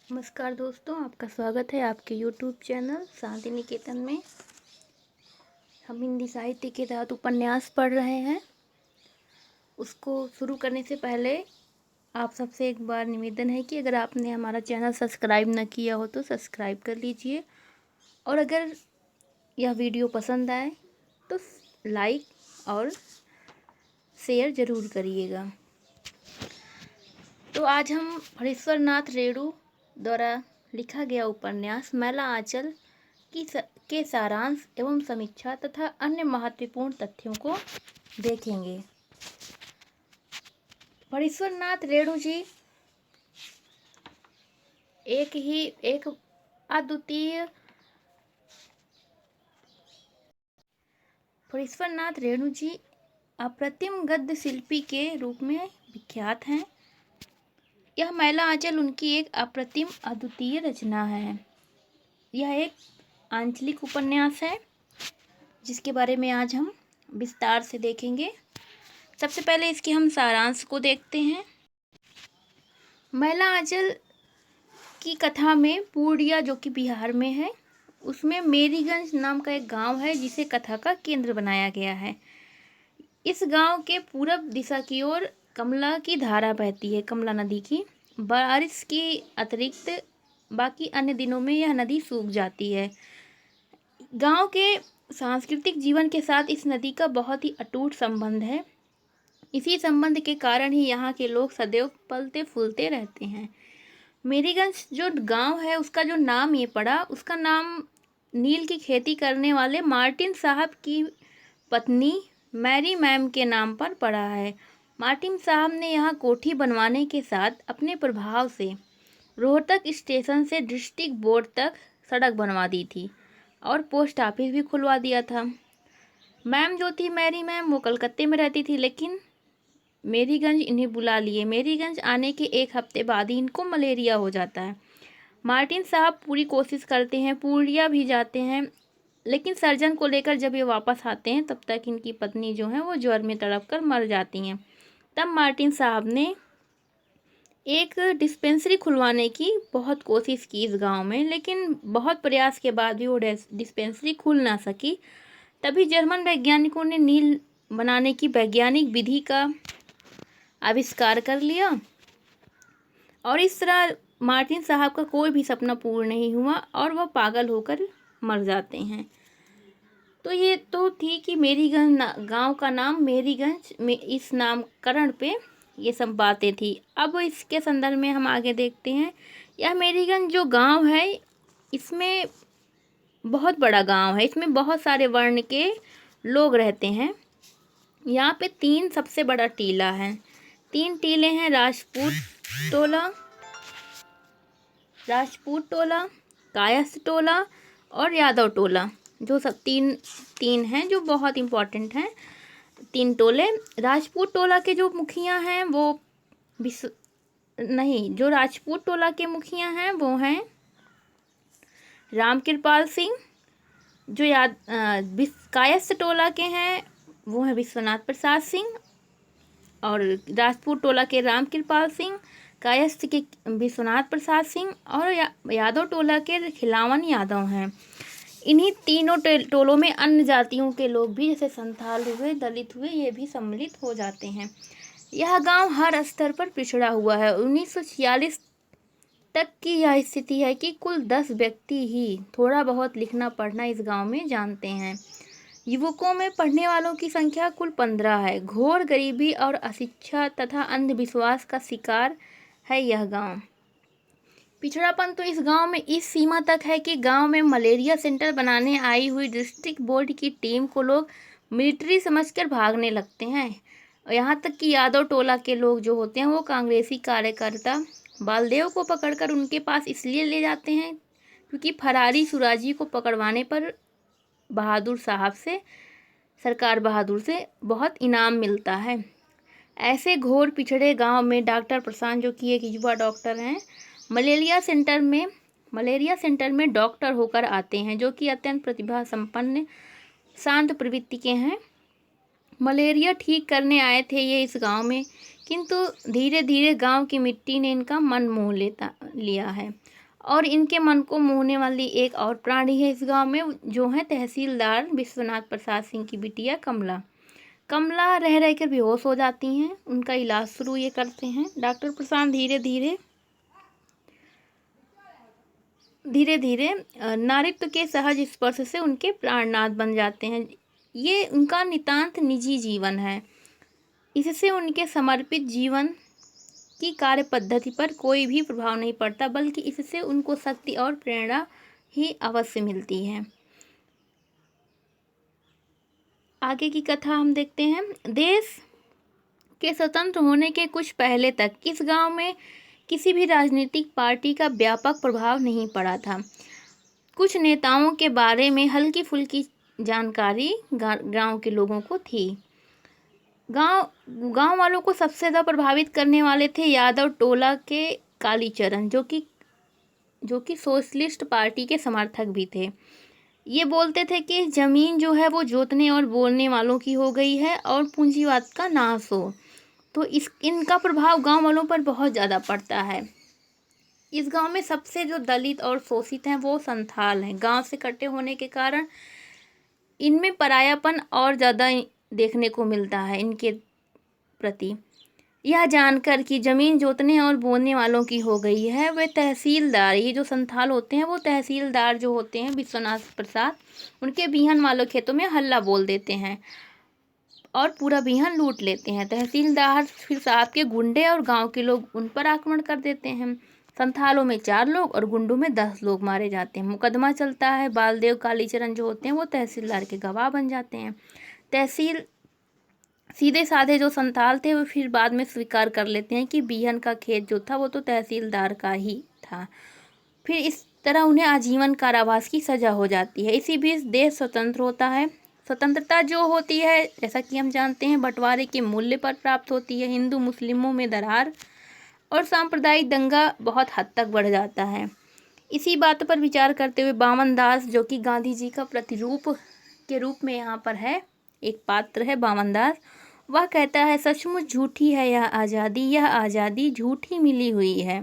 नमस्कार दोस्तों, आपका स्वागत है आपके YouTube चैनल शांति निकेतन में। हम हिंदी साहित्य के तहत उपन्यास पढ़ रहे हैं। उसको शुरू करने से पहले आप सबसे एक बार निवेदन है कि अगर आपने हमारा चैनल सब्सक्राइब न किया हो तो सब्सक्राइब कर लीजिए, और अगर यह वीडियो पसंद आए तो लाइक और शेयर ज़रूर करिएगा। तो आज हम हरीश्वर नाथ रेणु द्वारा लिखा गया उपन्यास मैला आंचल के सारांश एवं समीक्षा तथा अन्य महत्वपूर्ण तथ्यों को देखेंगे। हरीश्वर नाथ रेणु जी एक अद्वितीय हरीश्वर नाथ रेणु जी अप्रतिम गद्य शिल्पी के रूप में विख्यात हैं। यह मैला आंचल उनकी एक अप्रतिम अद्वितीय रचना है। यह एक आंचलिक उपन्यास है जिसके बारे में आज हम विस्तार से देखेंगे। सबसे पहले इसके हम सारांश को देखते हैं। मैला आंचल की कथा में पूर्णिया, जो कि बिहार में है, उसमें मेरीगंज नाम का एक गांव है जिसे कथा का केंद्र बनाया गया है। इस गांव के पूरब दिशा की ओर कमला की धारा बहती है, कमला नदी की। बारिश के अतिरिक्त बाकी अन्य दिनों में यह नदी सूख जाती है। गांव के सांस्कृतिक जीवन के साथ इस नदी का बहुत ही अटूट संबंध है। इसी संबंध के कारण ही यहाँ के लोग सदैव पलते फूलते रहते हैं। मेरीगंज जो गांव है उसका जो नाम ये पड़ा, उसका नाम नील की खेती करने वाले मार्टिन साहब की पत्नी मैरी मैम के नाम पर पड़ा है। मार्टिन साहब ने यहाँ कोठी बनवाने के साथ अपने प्रभाव से रोहतक स्टेशन से डिस्ट्रिक्ट बोर्ड तक सड़क बनवा दी थी और पोस्ट ऑफिस भी खुलवा दिया था। मैम जो थी मैरी मैम, वो कलकत्ते में रहती थी, लेकिन मेरीगंज इन्हें बुला लिए। मेरीगंज आने के एक हफ्ते बाद ही इनको मलेरिया हो जाता है। मार्टिन साहब पूरी कोशिश करते हैं, पूर्णिया भी जाते हैं, लेकिन सर्जन को लेकर जब ये वापस आते हैं तब तक इनकी पत्नी जो है वो ज्वर में तड़प कर मर जाती हैं। तब मार्टिन साहब ने एक डिस्पेंसरी खुलवाने की बहुत कोशिश की इस गांव में, लेकिन बहुत प्रयास के बाद भी वो डिस्पेंसरी खुल ना सकी। तभी जर्मन वैज्ञानिकों ने नील बनाने की वैज्ञानिक विधि का आविष्कार कर लिया, और इस तरह मार्टिन साहब का कोई भी सपना पूर्ण नहीं हुआ और वह पागल होकर मर जाते हैं। तो ये तो थी कि मेरीगंज गांव का नाम मेरीगंज में इस नामकरण पे ये सब बातें थी। अब इसके संदर्भ में हम आगे देखते हैं। यह मेरीगंज जो गांव है, इसमें बहुत बड़ा गांव है, इसमें बहुत सारे वर्ण के लोग रहते हैं। यहाँ पे 3 सबसे बड़ा टीला है। 3 टीले हैं, राजपूत टोला, कायस्थ टोला और यादव टोला, जो सब तीन हैं जो बहुत इम्पोर्टेंट हैं। 3 टोले। राजपूत टोला के जो मुखिया हैं जो राजपूत टोला के मुखिया हैं वो हैं रामकृपाल सिंह। जो कायस्थ टोला के हैं वो हैं विश्वनाथ प्रसाद सिंह, और राजपूत टोला के रामकृपाल सिंह, कायस्थ के विश्वनाथ प्रसाद सिंह, और यादव टोला के खिलावन यादव हैं। इन्हीं तीनों टोलों में अन्य जातियों के लोग भी, जैसे संथाल हुए, दलित हुए, ये भी सम्मिलित हो जाते हैं। यह गांव हर स्तर पर पिछड़ा हुआ है। 1946 तक की यह स्थिति है कि कुल 10 व्यक्ति ही थोड़ा बहुत लिखना पढ़ना इस गांव में जानते हैं। युवकों में पढ़ने वालों की संख्या कुल 15 है। घोर गरीबी और अशिक्षा तथा अंधविश्वास का शिकार है यह गांव। पिछड़ापन तो इस गांव में इस सीमा तक है कि गांव में मलेरिया सेंटर बनाने आई हुई डिस्ट्रिक्ट बोर्ड की टीम को लोग मिलिट्री समझकर भागने लगते हैं। यहाँ तक कि यादव टोला के लोग जो होते हैं वो कांग्रेसी कार्यकर्ता बालदेव को पकड़कर उनके पास इसलिए ले जाते हैं क्योंकि फरारी सुराजी को पकड़वाने पर सरकार बहादुर से बहुत इनाम मिलता है। ऐसे घोर पिछड़े गांव में डॉक्टर प्रशांत, जो कि एक युवा डॉक्टर हैं, मलेरिया सेंटर में डॉक्टर होकर आते हैं, जो कि अत्यंत प्रतिभा संपन्न शांत प्रवृत्ति के हैं। मलेरिया ठीक करने आए थे ये इस गांव में, किंतु धीरे धीरे गांव की मिट्टी ने इनका मन मोह लिया है। और इनके मन को मोहने वाली एक और प्राणी है इस गांव में, जो है तहसीलदार विश्वनाथ प्रसाद सिंह की बिटिया कमला। कमला रह रहकर बेहोश हो जाती हैं। उनका इलाज शुरू ये करते हैं। डॉक्टर प्रसाद धीरे धीरे नारित्व के सहज स्पर्श से उनके प्राणनाथ बन जाते हैं। ये उनका नितांत निजी जीवन है। इससे उनके समर्पित जीवन की कार्य पद्धति पर कोई भी प्रभाव नहीं पड़ता, बल्कि इससे उनको शक्ति और प्रेरणा ही अवश्य मिलती है। आगे की कथा हम देखते हैं। देश के स्वतंत्र होने के कुछ पहले तक इस गांव में किसी भी राजनीतिक पार्टी का व्यापक प्रभाव नहीं पड़ा था। कुछ नेताओं के बारे में हल्की फुल्की जानकारी गांव के लोगों को थी। गांव वालों को सबसे ज़्यादा प्रभावित करने वाले थे यादव टोला के कालीचरण, जो कि सोशलिस्ट पार्टी के समर्थक भी थे। ये बोलते थे कि ज़मीन जो है वो जोतने और बोलने वालों की हो गई है और पूंजीवाद का नाश हो। तो इनका प्रभाव गांव वालों पर बहुत ज़्यादा पड़ता है। इस गांव में सबसे जो दलित और शोषित हैं वो संथाल हैं। गांव से कटे होने के कारण इनमें परायापन और ज़्यादा देखने को मिलता है इनके प्रति। यह जानकर कि ज़मीन जोतने और बोने वालों की हो गई है, वे तहसीलदार, ये जो संथाल होते हैं वो तहसीलदार जो होते हैं विश्वनाथ प्रसाद, उनके बीहन वालों खेतों में हल्ला बोल देते हैं और पूरा बीहन लूट लेते हैं। तहसीलदार फिर साहब के गुंडे और गांव के लोग उन पर आक्रमण कर देते हैं। संथालों में 4 लोग और गुंडों में 10 लोग मारे जाते हैं। मुकदमा चलता है। बालदेव कालीचरण जो होते हैं वो तहसीलदार के गवाह बन जाते हैं। सीधे साधे जो संथाल थे वो फिर बाद में स्वीकार कर लेते हैं कि बीहन का खेत जो था वो तो तहसीलदार का ही था। फिर इस तरह उन्हें आजीवन कारावास की सजा हो जाती है। इसी बीच देश स्वतंत्र होता है। स्वतंत्रता जो होती है, जैसा कि हम जानते हैं, बंटवारे के मूल्य पर प्राप्त होती है। हिंदू मुस्लिमों में दरार और सांप्रदायिक दंगा बहुत हद तक बढ़ जाता है। इसी बात पर विचार करते हुए बामन दास, जो कि गांधी जी का प्रतिरूप के रूप में यहाँ पर है, एक पात्र है बामन दास, वह कहता है, सचमुच झूठी है यह आज़ादी झूठी मिली हुई है।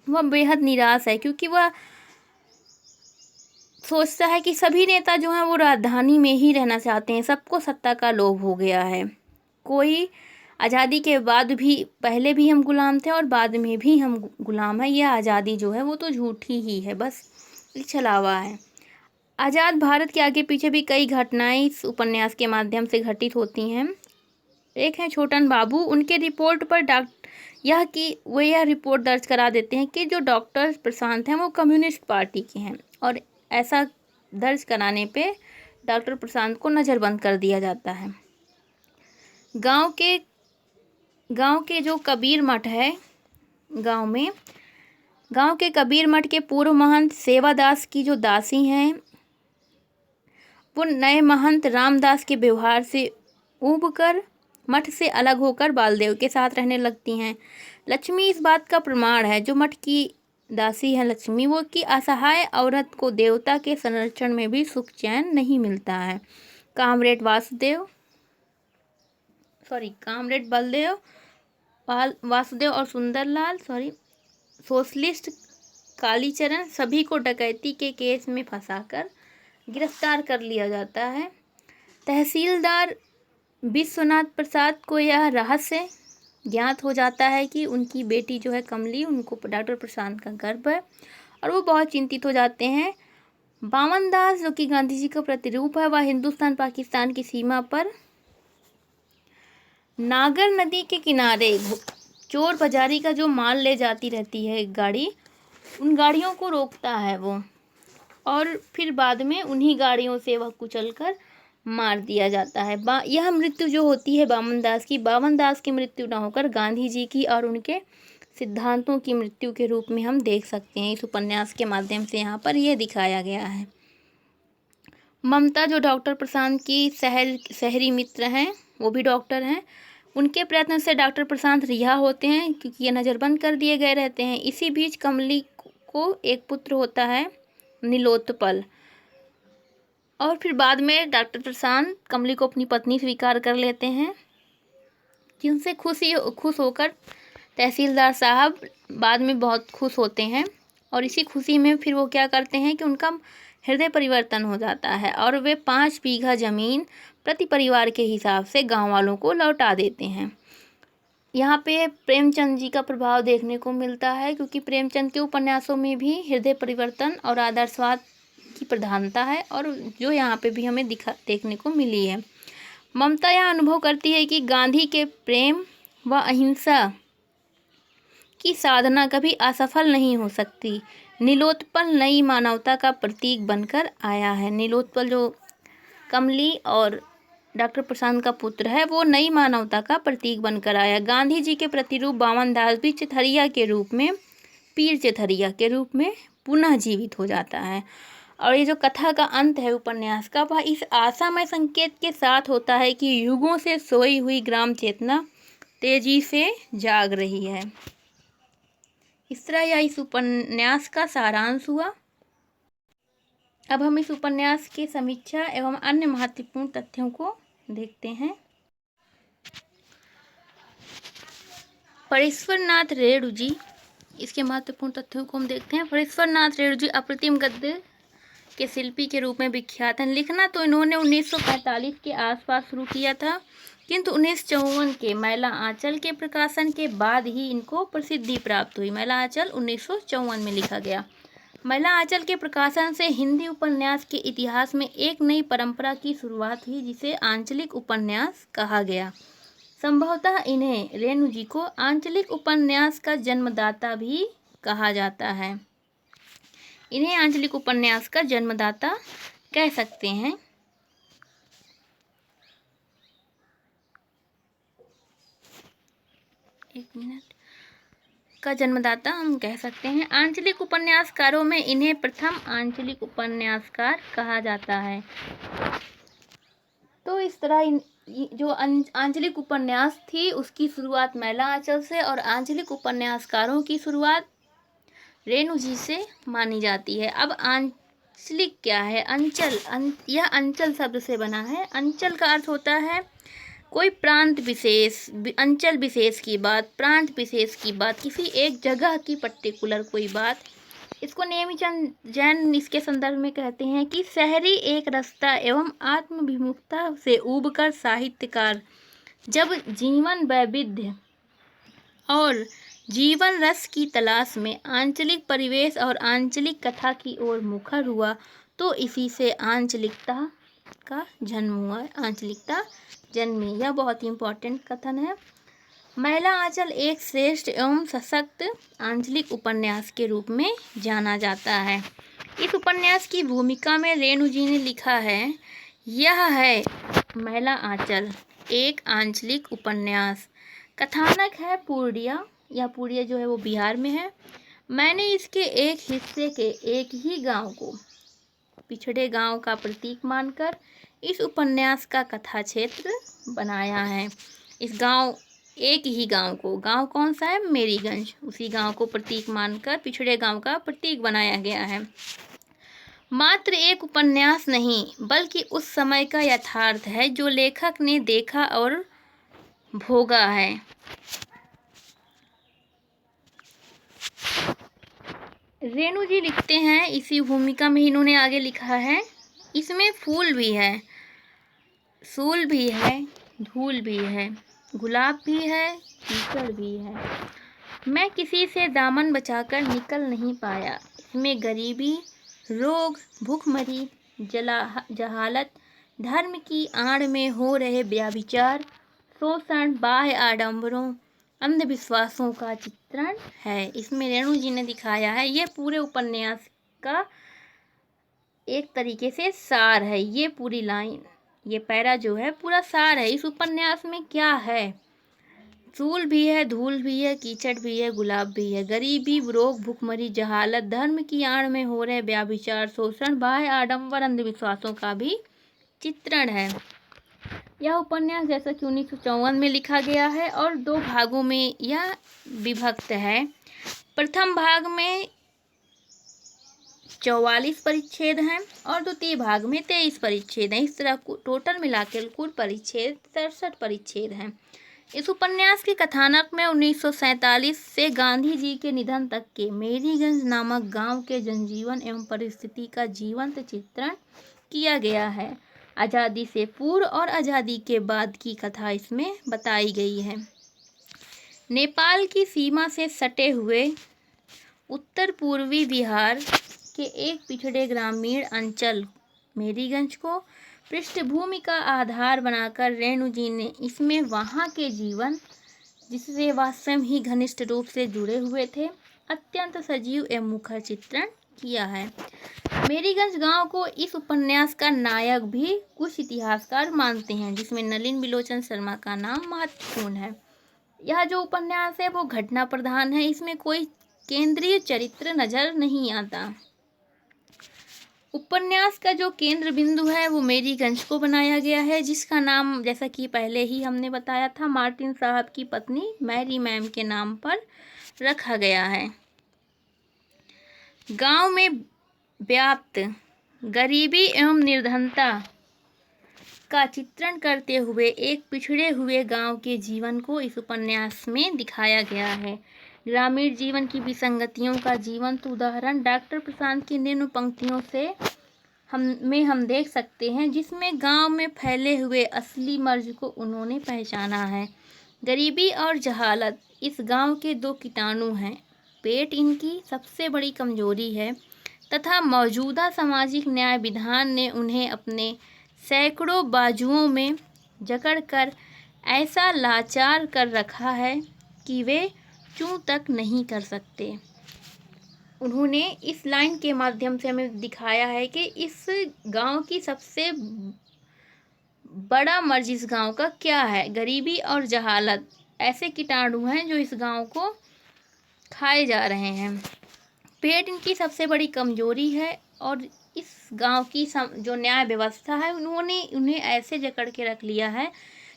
वह बेहद निराश है क्योंकि वह सोचता है कि सभी नेता जो हैं वो राजधानी में ही रहना चाहते हैं। सबको सत्ता का लोभ हो गया है। कोई आज़ादी के बाद भी, पहले भी हम गुलाम थे और बाद में भी हम गुलाम हैं। यह आज़ादी जो है वो तो झूठी ही है, बस एक छलावा है। आज़ाद भारत के आगे पीछे भी कई घटनाएं इस उपन्यास के माध्यम से घटित होती हैं। एक है छोटन बाबू। उनके रिपोर्ट पर यह रिपोर्ट दर्ज करा देते हैं कि जो डॉक्टर प्रशांत हैं वो कम्युनिस्ट पार्टी के हैं, और ऐसा दर्ज कराने पे डॉक्टर प्रशांत को नज़रबंद कर दिया जाता है। गांव के जो कबीर मठ है, गांव के कबीर मठ के पूर्व महंत सेवादास की जो दासी हैं, वो नए महंत रामदास के व्यवहार से ऊबकर मठ से अलग होकर बालदेव के साथ रहने लगती हैं। लक्ष्मी इस बात का प्रमाण है। जो मठ की दासी है लक्ष्मी, वो की असहाय औरत को देवता के संरक्षण में भी सुख चैन नहीं मिलता है। कामरेड बलदेव वासुदेव और सुंदरलाल सोशलिस्ट कालीचरण सभी को डकैती के केस में फंसाकर गिरफ्तार कर लिया जाता है। तहसीलदार विश्वनाथ प्रसाद को यह रहस्य ज्ञात हो जाता है कि उनकी बेटी जो है कमली, उनको डॉक्टर प्रसाद का गर्भ है, और वो बहुत चिंतित हो जाते हैं। बामन दास, जो कि गांधी जी का प्रतिरूप है, वह हिंदुस्तान पाकिस्तान की सीमा पर नागर नदी के किनारे चोर बाजारी का जो माल ले जाती रहती है एक गाड़ी, उन गाड़ियों को रोकता है वो, और फिर बाद में उन्हीं गाड़ियों से वह कुचलकर मार दिया जाता है। यह मृत्यु जो होती है बामन दास की मृत्यु ना होकर गांधी जी की और उनके सिद्धांतों की मृत्यु के रूप में हम देख सकते हैं। इस उपन्यास के माध्यम से यहाँ पर यह दिखाया गया है। ममता, जो डॉक्टर प्रशांत की शहरी मित्र हैं, वो भी डॉक्टर हैं, उनके प्रयत्न से डॉक्टर प्रशांत रिहा होते हैं क्योंकि ये नज़रबंद कर दिए गए रहते हैं। इसी बीच कमली को एक पुत्र होता है नीलोत्पल। और फिर बाद में डॉक्टर प्रशांत कमली को अपनी पत्नी स्वीकार कर लेते हैं, जिनसे खुश होकर तहसीलदार साहब बाद में बहुत खुश होते हैं। और इसी खुशी में फिर वो क्या करते हैं कि उनका हृदय परिवर्तन हो जाता है और वे 5 बीघा ज़मीन प्रति परिवार के हिसाब से गांव वालों को लौटा देते हैं। यहाँ पे प्रेमचंद जी का प्रभाव देखने को मिलता है, क्योंकि प्रेमचंद के उपन्यासों में भी हृदय परिवर्तन और आदर्शवाद की प्रधानता है, और जो यहाँ पे भी हमें देखने को मिली है। ममता यह अनुभव करती है कि गांधी के प्रेम व अहिंसा की साधना कभी असफल नहीं हो सकती। नीलोत्पल नई मानवता का प्रतीक बनकर आया है। नीलोत्पल जो कमली और डॉक्टर प्रशांत का पुत्र है, वो नई मानवता का प्रतीक बनकर आया। गांधी जी के प्रतिरूप बावन दास भी चथरिया के रूप में, पीर चथरिया के रूप में पुनः जीवित हो जाता है। और ये जो कथा का अंत है उपन्यास का, वह इस आशामय संकेत के साथ होता है कि युगों से सोई हुई ग्राम चेतना तेजी से जाग रही है। इस तरह यह इस उपन्यास का सारांश हुआ। अब हम इस उपन्यास की समीक्षा एवं अन्य महत्वपूर्ण तथ्यों को देखते हैं। परेश्वरनाथ रेणु जी, इसके महत्वपूर्ण तथ्यों को हम देखते हैं। परेश्वरनाथ रेणु जी अप्रतिम गद्य के शिल्पी के रूप में विख्यात हैं। लिखना तो इन्होंने 1945 के आसपास शुरू किया था, किंतु 1954 के मैला आंचल के प्रकाशन के बाद ही इनको प्रसिद्धि प्राप्त हुई। मैला आंचल 1954 में लिखा गया। मैला आंचल के प्रकाशन से हिंदी उपन्यास के इतिहास में एक नई परंपरा की शुरुआत हुई, जिसे आंचलिक उपन्यास कहा गया। संभवतः इन्हें, रेणु जी को, आंचलिक उपन्यास का जन्मदाता भी कहा जाता है। इन्हें आंचलिक उपन्यास का जन्मदाता कह सकते हैं। का जन्मदाता हम कह सकते हैं। आंचलिक उपन्यासकारों में इन्हें प्रथम आंचलिक उपन्यासकार कहा जाता है। तो इस तरह जो आंचलिक उपन्यास थी उसकी शुरुआत मैला आंचल से, और आंचलिक उपन्यासकारों की शुरुआत रेणु जी से मानी जाती है। अब आंचलिक क्या है? अंचल, यह अंचल शब्द से बना है। अंचल का अर्थ होता है कोई प्रांत विशेष, अंचल विशेष की बात, प्रांत विशेष की बात, किसी एक जगह की पर्टिकुलर कोई बात। इसको नेमीचंद जैन इसके संदर्भ में कहते हैं कि शहरी एक रास्ता एवं आत्मविमुखता से उबकर साहित्यकार जब जीवन वैविध्य और जीवन रस की तलाश में आंचलिक परिवेश और आंचलिक कथा की ओर मुखर हुआ, तो इसी से आंचलिकता का जन्म हुआ, आंचलिकता जन्मी। यह बहुत ही इम्पोर्टेंट कथन है। मैला आंचल एक श्रेष्ठ एवं सशक्त आंचलिक उपन्यास के रूप में जाना जाता है। इस उपन्यास की भूमिका में रेणु जी ने लिखा है, यह है मैला आंचल एक आंचलिक उपन्यास। कथानक है पूर्णिया, या पूर्णिया जो है वो बिहार में है। मैंने इसके एक हिस्से के एक ही गांव को पिछड़े गांव का प्रतीक मानकर इस उपन्यास का कथा क्षेत्र बनाया है। इस गांव, एक ही गांव को, गांव कौन सा है? मेरीगंज, उसी गांव को प्रतीक मानकर पिछड़े गांव का प्रतीक बनाया गया है। मात्र एक उपन्यास नहीं, बल्कि उस समय का यथार्थ है जो लेखक ने देखा और भोगा है। रेणु जी लिखते हैं, इसी भूमिका में इन्होंने आगे लिखा है, इसमें फूल भी है, सूल भी है, धूल भी है, गुलाब भी है, कीचड़ भी है। मैं किसी से दामन बचाकर निकल नहीं पाया। इसमें गरीबी, रोग, भूखमरी, जहालत, धर्म की आड़ में हो रहे व्याभिचार, शोषण, बाह्य आडंबरों, अंधविश्वासों का चित्रण है। इसमें रेणु जी ने दिखाया है। ये पूरे उपन्यास का एक तरीके से सार है। ये पूरी लाइन, ये पैरा जो है पूरा सार है। इस उपन्यास में क्या है? सूल भी है, धूल भी है, कीचड़ भी है, गुलाब भी है, गरीबी, रोग, भूखमरी, जहालत, धर्म की आड़ में हो रहे व्याभिचार, शोषण, बाह्य आडंबर, अंधविश्वासों का भी चित्रण है। यह उपन्यास जैसा कि 1954 में लिखा गया है और 2 भागों में यह विभक्त है। प्रथम भाग में 44 परिच्छेद हैं और द्वितीय भाग में 23 परिच्छेद हैं। इस तरह टोटल मिलाकर कुल परिच्छेद 63 परिच्छेद हैं। इस उपन्यास के कथानक में 1947 से गांधी जी के निधन तक के मेरीगंज नामक गांव के जनजीवन एवं परिस्थिति का जीवंत चित्रण किया गया है। आज़ादी से पूर्व और आज़ादी के बाद की कथा इसमें बताई गई है। नेपाल की सीमा से सटे हुए उत्तर पूर्वी बिहार के एक पिछड़े ग्रामीण अंचल मेरीगंज को पृष्ठभूमि का आधार बनाकर रेणु जी ने इसमें वहाँ के जीवन, जिससे वह स्वयं ही घनिष्ठ रूप से जुड़े हुए थे, अत्यंत सजीव एवं मुखर चित्रण किया है। मेरीगंज गांव को इस उपन्यास का नायक भी कुछ इतिहासकार मानते हैं, जिसमें नलिन बिलोचन शर्मा का नाम महत्वपूर्ण है। यह जो उपन्यास है वो घटना प्रधान है, इसमें कोई केंद्रीय चरित्र नजर नहीं आता। उपन्यास का जो केंद्र बिंदु है वो मेरीगंज को बनाया गया है, जिसका नाम जैसा कि पहले ही हमने बताया था मार्टिन साहब की पत्नी मैरी मैम के नाम पर रखा गया है। गांव में व्याप्त गरीबी एवं निर्धनता का चित्रण करते हुए एक पिछड़े हुए गांव के जीवन को इस उपन्यास में दिखाया गया है। ग्रामीण जीवन की विसंगतियों का जीवंत उदाहरण डॉक्टर प्रशांत की निम्न पंक्तियों से हम देख सकते हैं, जिसमें गांव में फैले हुए असली मर्ज को उन्होंने पहचाना है। गरीबी और जहालत इस गांव के दो कीटाणु हैं। पेट इनकी सबसे बड़ी कमजोरी है तथा मौजूदा सामाजिक न्याय विधान ने उन्हें अपने सैकड़ों बाजुओं में जकड़कर ऐसा लाचार कर रखा है कि वे चूं तक नहीं कर सकते। उन्होंने इस लाइन के माध्यम से हमें दिखाया है कि इस गांव की सबसे बड़ा मर्ज इस गांव का क्या है। गरीबी और जहालत ऐसे कीटाणु हैं जो इस गांव को खाए जा रहे हैं। पेट इनकी सबसे बड़ी कमजोरी है और इस गांव की जो न्याय व्यवस्था है उन्होंने उन्हें ऐसे जकड़ के रख लिया है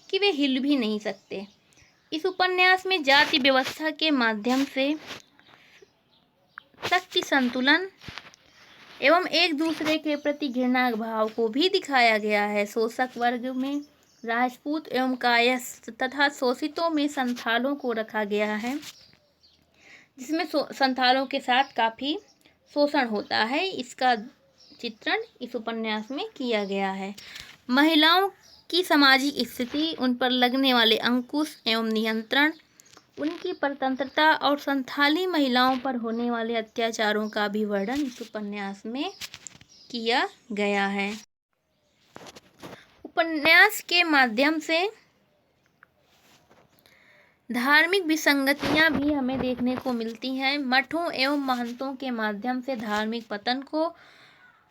कि वे हिल भी नहीं सकते। इस उपन्यास में जाति व्यवस्था के माध्यम से शक्ति संतुलन एवं एक दूसरे के प्रति घृणा भाव को भी दिखाया गया है। शोषक वर्ग में राजपूत एवं कायस्थ तथा शोषितों में संथालों को रखा गया है, जिसमें संथालों के साथ काफ़ी शोषण होता है। इसका चित्रण इस उपन्यास में किया गया है। महिलाओं की सामाजिक स्थिति, उन पर लगने वाले अंकुश एवं नियंत्रण, उनकी परतंत्रता और संथाली महिलाओं पर होने वाले अत्याचारों का भी वर्णन इस उपन्यास में किया गया है। उपन्यास के माध्यम से धार्मिक विसंगतियां भी हमें देखने को मिलती हैं। मठों एवं महंतों के माध्यम से धार्मिक पतन को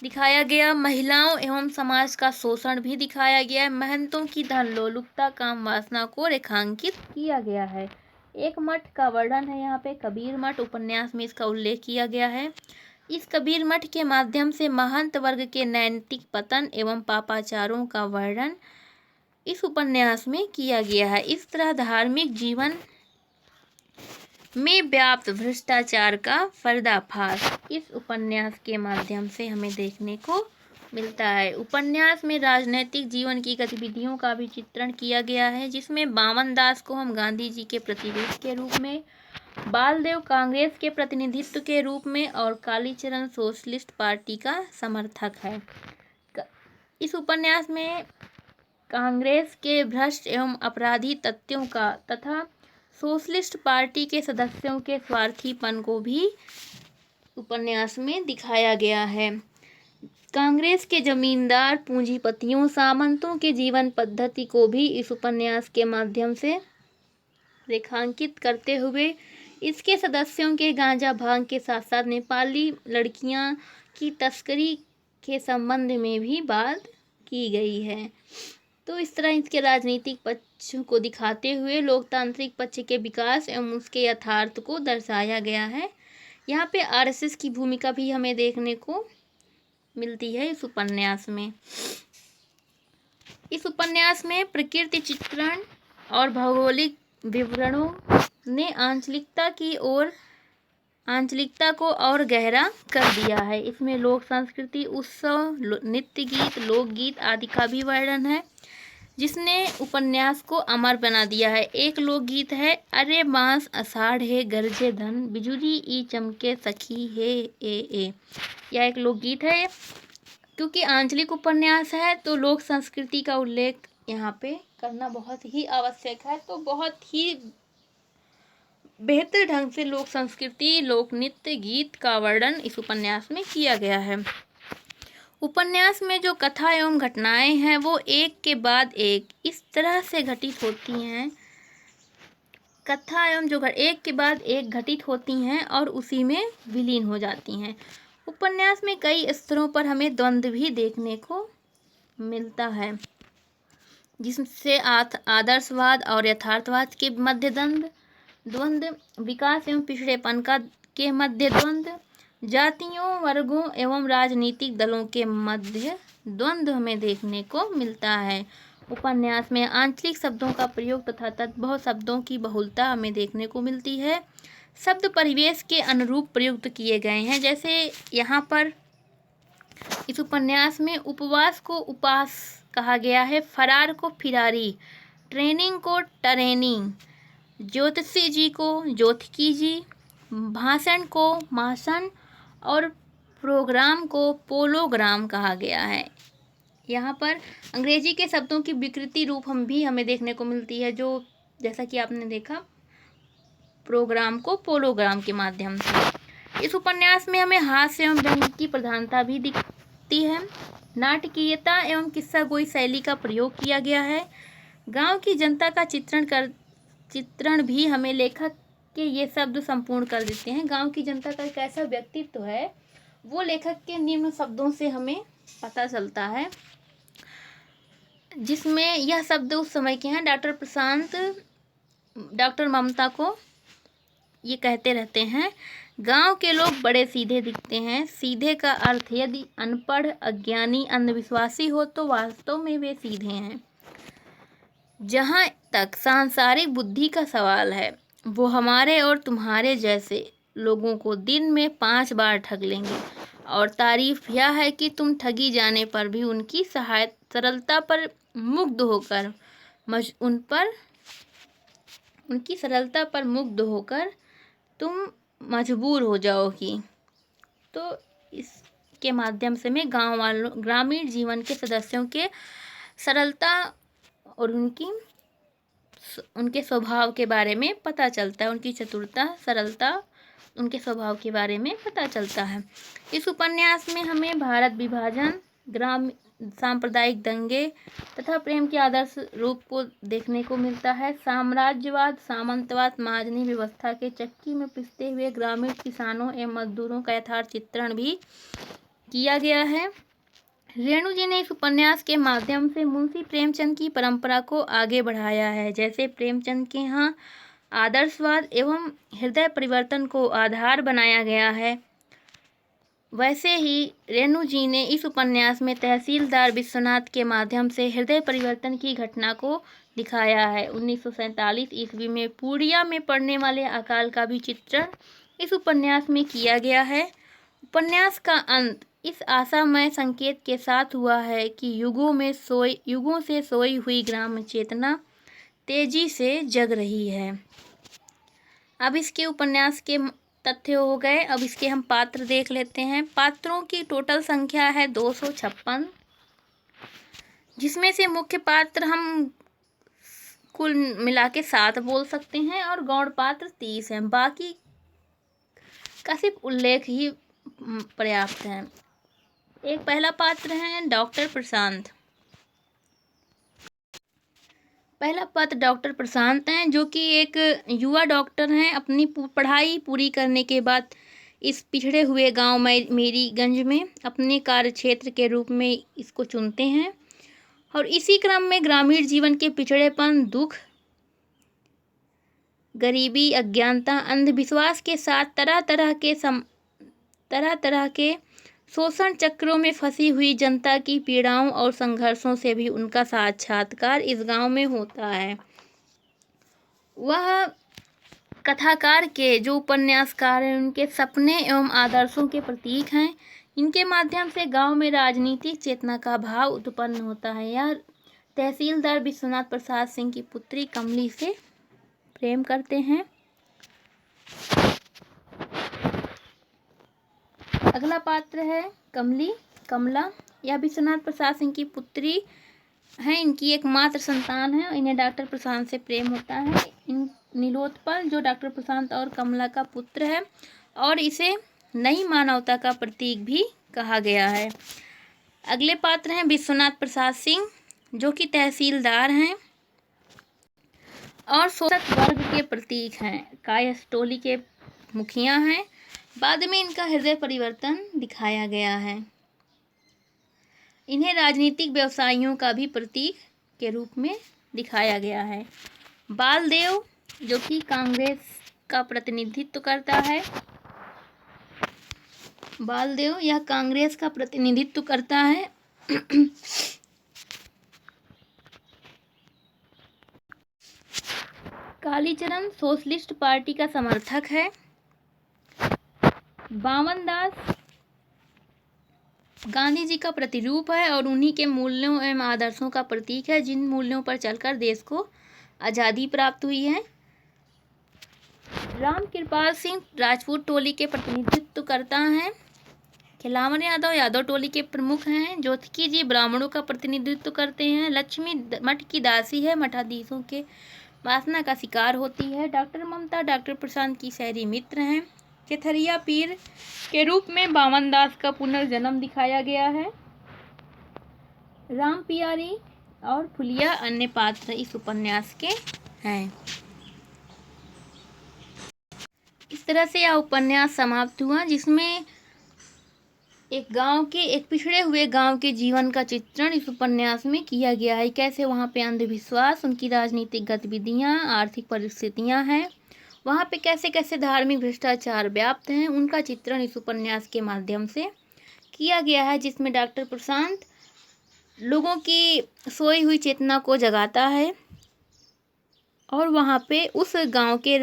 दिखाया गया। महिलाओं एवं समाज का शोषण भी दिखाया गया है। महंतों की धनलोलुपता, काम वासना को रेखांकित किया गया है। एक मठ का वर्णन है यहाँ पे, कबीर मठ। उपन्यास में इसका उल्लेख किया गया है। इस कबीर मठ के माध्यम से महंत वर्ग के नैतिक पतन एवं पापाचारों का वर्णन इस उपन्यास में किया गया है। इस तरह धार्मिक जीवन में व्याप्त भ्रष्टाचार का पर्दाफाश इस उपन्यास के माध्यम से हमें देखने को मिलता है। उपन्यास में राजनैतिक जीवन की गतिविधियों का भी चित्रण किया गया है, जिसमें बामन दास को हम गांधी जी के प्रतिरूप के रूप में, बालदेव कांग्रेस के प्रतिनिधित्व के रूप में और कालीचरण सोशलिस्ट पार्टी का समर्थक है। इस उपन्यास में कांग्रेस के भ्रष्ट एवं अपराधी तथ्यों का तथा सोशलिस्ट पार्टी के सदस्यों के स्वार्थीपन को भी उपन्यास में दिखाया गया है। कांग्रेस के जमींदार पूंजीपतियों, सामंतों के जीवन पद्धति को भी इस उपन्यास के माध्यम से रेखांकित करते हुए इसके सदस्यों के गांजा भांग के साथ साथ नेपाली लड़कियां की तस्करी के संबंध में भी बात की गई है। तो इस तरह इसके राजनीतिक पक्ष को दिखाते हुए लोकतांत्रिक पक्ष के विकास एवं उसके यथार्थ को दर्शाया गया है। यहाँ पे आरएसएस की भूमिका भी हमें देखने को मिलती है इस उपन्यास में। इस उपन्यास में प्रकृति चित्रण और भौगोलिक विवरणों ने आंचलिकता को और गहरा कर दिया है। इसमें लोक संस्कृति, उत्सव, नृत्य गीत, लोकगीत आदि का भी वर्णन है, जिसने उपन्यास को अमर बना दिया है। एक लोकगीत है, अरे बांस आषाढ़ है गरजे धन, बिजुली ई चमके सखी है ए। यह एक लोकगीत है। क्योंकि आंचलिक उपन्यास है तो लोक संस्कृति का उल्लेख यहाँ पे करना बहुत ही आवश्यक है। तो बहुत ही बेहतर ढंग से लोक संस्कृति, लोक नृत्य, गीत का वर्णन इस उपन्यास में किया गया है। उपन्यास में जो कथा एवं घटनाएं हैं वो एक के बाद एक इस तरह से घटित होती हैं, कथा एवं जो एक के बाद एक घटित होती हैं और उसी में विलीन हो जाती हैं। उपन्यास में कई स्तरों पर हमें द्वंद्व भी देखने को मिलता है, जिससे आदर्शवाद और यथार्थवाद के मध्य द्वंद्व, विकास एवं पिछड़ेपन के मध्य द्वंद्व, जातियों, वर्गों एवं राजनीतिक दलों के मध्य द्वंद्व हमें देखने को मिलता है। उपन्यास में आंचलिक शब्दों का प्रयोग तथा तद्भव शब्दों की बहुलता हमें देखने को मिलती है। शब्द परिवेश के अनुरूप प्रयुक्त किए गए हैं। जैसे यहाँ पर इस उपन्यास में उपवास को उपास कहा गया है, फरार को फिरारी, ट्रेनिंग को ट्रेनिंग, ज्योतिषी जी को ज्योतिकी जी, भाषण को मासन और प्रोग्राम को पोलोग्राम कहा गया है। यहाँ पर अंग्रेजी के शब्दों की विकृति रूप हमें देखने को मिलती है, जो जैसा कि आपने देखा प्रोग्राम को पोलोग्राम के माध्यम से। इस उपन्यास में हमें हास्य एवं व्यंग्य की प्रधानता भी दिखती है। नाटकीयता एवं किस्सागोई शैली का प्रयोग किया गया है। गांव की जनता का चित्रण भी हमें लेखक के ये शब्द संपूर्ण कर देते हैं। गांव की जनता का एक ऐसा व्यक्तित्व है वो लेखक के निम्न शब्दों से हमें पता चलता है, जिसमें यह शब्द उस समय के हैं। डॉक्टर प्रशांत डॉक्टर ममता को ये कहते रहते हैं, गांव के लोग बड़े सीधे दिखते हैं। सीधे का अर्थ यदि अनपढ़, अज्ञानी, अंधविश्वासी हो तो वास्तव में वे सीधे हैं। जहाँ तक सांसारिक बुद्धि का सवाल है, वो हमारे और तुम्हारे जैसे लोगों को दिन में 5 बार ठग लेंगे। और तारीफ यह है कि तुम ठगी जाने पर भी उनकी सरलता पर मुग्ध होकर तुम मजबूर हो जाओगी। तो इसके माध्यम से मैं ग्रामीण जीवन के सदस्यों के सरलता और उनके स्वभाव के बारे में पता चलता है, उनकी चतुरता, सरलता, उनके स्वभाव के बारे में पता चलता है। इस उपन्यास में हमें भारत विभाजन, सांप्रदायिक दंगे तथा प्रेम के आदर्श रूप को देखने को मिलता है। साम्राज्यवाद, सामंतवाद, महाजनी व्यवस्था के चक्की में पिसते हुए ग्रामीण किसानों एवं मजदूरों का यथार्थ चित्रण भी किया गया है। रेणु जी ने इस उपन्यास के माध्यम से मुंशी प्रेमचंद की परंपरा को आगे बढ़ाया है। जैसे प्रेमचंद के यहाँ आदर्शवाद एवं हृदय परिवर्तन को आधार बनाया गया है, वैसे ही रेणु जी ने इस उपन्यास में तहसीलदार विश्वनाथ के माध्यम से हृदय परिवर्तन की घटना को दिखाया है। 1947 ईस्वी में पूर्णिया में पड़ने वाले अकाल का भी चित्रण इस उपन्यास में किया गया है। उपन्यास का अंत इस आशामय संकेत के साथ हुआ है कि युगों से सोई हुई ग्राम चेतना तेजी से जग रही है। अब इसके उपन्यास के तथ्य हो गए। अब इसके हम पात्र देख लेते हैं। पात्रों की टोटल संख्या है 256, जिसमें से मुख्य पात्र हम कुल मिला के 7 बोल सकते हैं और गौण पात्र 30 हैं। बाकी का सिर्फ उल्लेख ही पर्याप्त है। एक पहला पात्र है डॉक्टर प्रशांत। पहला पात्र डॉक्टर प्रशांत हैं, जो कि एक युवा डॉक्टर हैं। अपनी पढ़ाई पूरी करने के बाद इस पिछड़े हुए गांव मेरीगंज में अपने कार्यक्षेत्र के रूप में इसको चुनते हैं और इसी क्रम में ग्रामीण जीवन के पिछड़ेपन, दुख, गरीबी, अज्ञानता, अंधविश्वास के साथ तरह तरह के शोषण चक्रों में फंसी हुई जनता की पीड़ाओं और संघर्षों से भी उनका साक्षात्कार इस गांव में होता है। वह कथाकार के जो उपन्यासकार हैं उनके सपने एवं आदर्शों के प्रतीक हैं। इनके माध्यम से गांव में राजनीतिक चेतना का भाव उत्पन्न होता है। यह तहसीलदार विश्वनाथ प्रसाद सिंह की पुत्री कमली से प्रेम करते हैं। अगला पात्र है कमला। यह विश्वनाथ प्रसाद सिंह की पुत्री है। इनकी एकमात्र संतान है। इन्हें डॉक्टर प्रशांत से प्रेम होता है। नीलोत्पल जो डॉक्टर प्रशांत और कमला का पुत्र है और इसे नई मानवता का प्रतीक भी कहा गया है। अगले पात्र हैं विश्वनाथ प्रसाद सिंह जो कि तहसीलदार हैं और शोषक वर्ग के प्रतीक हैं। कायस्थ टोली के मुखिया हैं। बाद में इनका हृदय परिवर्तन दिखाया गया है। इन्हें राजनीतिक व्यवसायियों का भी प्रतीक के रूप में दिखाया गया है। बालदेव जो कि कांग्रेस का प्रतिनिधित्व करता है। बालदेव यह कांग्रेस का प्रतिनिधित्व करता है। कालीचरण सोशलिस्ट पार्टी का समर्थक है। बावन दास गांधी जी का प्रतिरूप है और उन्हीं के मूल्यों एवं आदर्शों का प्रतीक है जिन मूल्यों पर चलकर देश को आज़ादी प्राप्त हुई है। राम कृपाल सिंह राजपूत टोली के प्रतिनिधित्व करता है। खिलावन यादव टोली के प्रमुख हैं। ज्योतिकी जी ब्राह्मणों का प्रतिनिधित्व करते हैं। लक्ष्मी मठ की दासी है। मठाधीशों के वासना का शिकार होती है। डॉक्टर ममता डॉक्टर प्रशांत की शहरी मित्र हैं। केथरिया पीर के रूप में बावन दास का पुनर्जन्म दिखाया गया है। राम पियारी और फुलिया अन्य पात्र इस उपन्यास के हैं। इस तरह से यह उपन्यास समाप्त हुआ जिसमें एक पिछड़े हुए गांव के जीवन का चित्रण इस उपन्यास में किया गया है। कैसे वहाँ पे अंधविश्वास, उनकी राजनीतिक गतिविधियाँ, आर्थिक परिस्थितियाँ हैं, वहाँ पे कैसे कैसे धार्मिक भ्रष्टाचार व्याप्त हैं, उनका चित्रण इस उपन्यास के माध्यम से किया गया है। जिसमें डॉक्टर प्रशांत लोगों की सोई हुई चेतना को जगाता है और वहाँ पे उस गांव के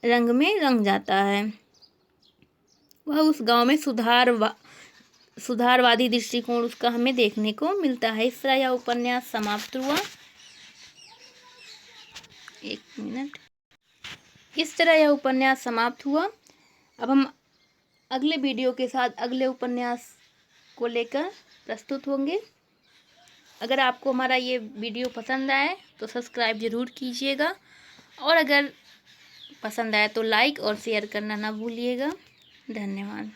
रंग में रंग जाता है। वह उस गांव में सुधारवादी दृष्टिकोण उसका हमें देखने को मिलता है। इस तरह यह उपन्यास समाप्त हुआ। इस तरह यह उपन्यास समाप्त हुआ। अब हम अगले वीडियो के साथ अगले उपन्यास को लेकर प्रस्तुत होंगे। अगर आपको हमारा ये वीडियो पसंद आए तो सब्सक्राइब ज़रूर कीजिएगा और अगर पसंद आए तो लाइक और शेयर करना ना भूलिएगा। धन्यवाद।